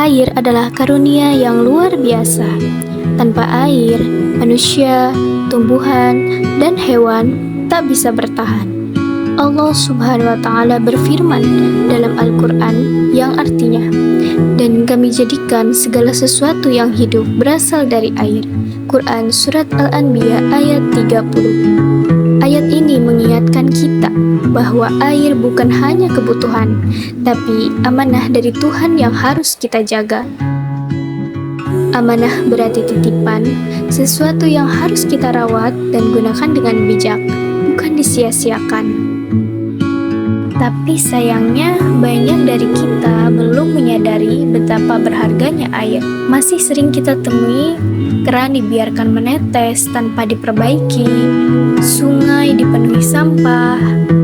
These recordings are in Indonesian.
Air adalah karunia yang luar biasa. Tanpa air, manusia, tumbuhan, dan hewan tak bisa bertahan. Allah Subhanahu wa Ta'ala berfirman dalam Al-Quran yang artinya, "Dan kami jadikan segala sesuatu yang hidup berasal dari air." Quran Surat Al-Anbiya ayat 30. Ayat ini mengingatkan kita bahwa air bukan hanya kebutuhan, tapi amanah dari Tuhan yang harus kita jaga. Amanah berarti titipan, sesuatu yang harus kita rawat dan gunakan dengan bijak, bukan disia-siakan. Tapi sayangnya banyak dari kita belum menyadari betapa berharganya air. Masih sering kita temui keran dibiarkan menetes tanpa diperbaiki, sungai dipenuhi sampah,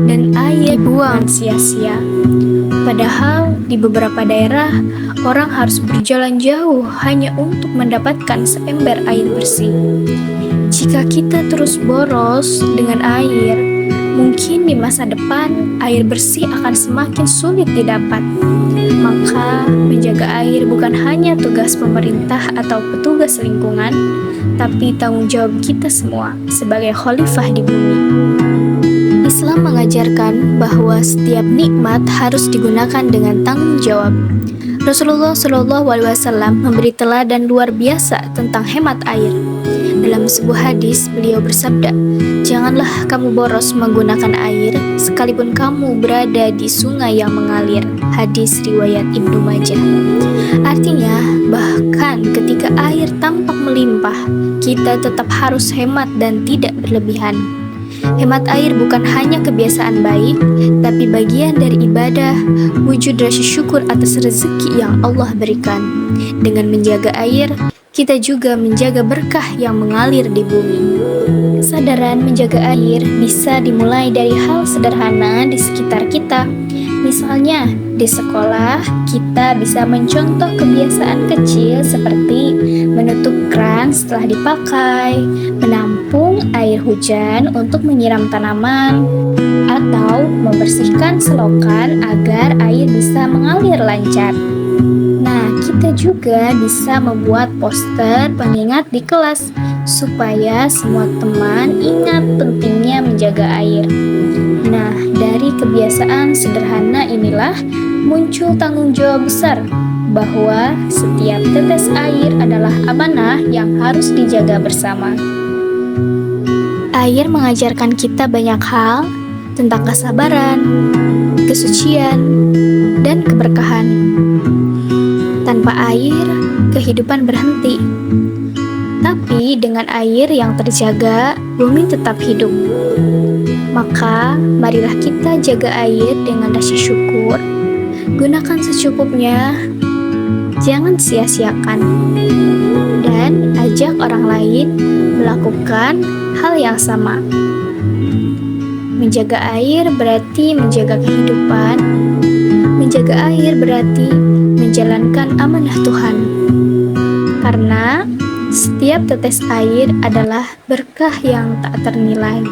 dan air dibuang sia-sia. Padahal di beberapa daerah, orang harus berjalan jauh hanya untuk mendapatkan seember air bersih. Jika kita terus boros dengan air, mungkin di masa depan air bersih akan semakin sulit didapat. Maka, menjaga air bukan hanya tugas pemerintah atau petugas lingkungan, tapi tanggung jawab kita semua sebagai khalifah di bumi. Islam mengajarkan bahwa setiap nikmat harus digunakan dengan tanggung jawab. Rasulullah SAW memberi teladan luar biasa tentang hemat air. Dalam sebuah hadis, beliau bersabda, "Janganlah kamu boros menggunakan air, sekalipun kamu berada di sungai yang mengalir." Hadis riwayat Ibnu Majah. Artinya, bahkan ketika air tampak melimpah, kita tetap harus hemat dan tidak berlebihan. Hemat air bukan hanya kebiasaan baik, tapi bagian dari ibadah, wujud rasa syukur atas rezeki yang Allah berikan. Dengan menjaga air, kita juga menjaga berkah yang mengalir di bumi. Kesadaran menjaga air bisa dimulai dari hal sederhana di sekitar kita. Misalnya, di sekolah, kita bisa mencontoh kebiasaan kecil seperti menutup keran setelah dipakai, menampung air hujan untuk menyiram tanaman, atau membersihkan selokan agar air bisa mengalir lancar. Nah, kita juga bisa membuat poster pengingat di kelas supaya semua teman ingat pentingnya menjaga air. Nah, dari kebiasaan sederhana inilah muncul tanggung jawab besar bahwa setiap tetes air adalah amanah yang harus dijaga bersama. Air mengajarkan kita banyak hal tentang kesabaran, kesucian, dan keberkahan. Tanpa air, kehidupan berhenti. Tapi dengan air yang terjaga, bumi tetap hidup. Maka, marilah kita jaga air dengan rasa syukur. Gunakan secukupnya, jangan sia-siakan. Dan ajak orang lain melakukan hal yang sama. Menjaga air berarti menjaga kehidupan. Menjaga air berarti menjalankan amanah Tuhan. Karena setiap tetes air adalah berkah yang tak ternilai.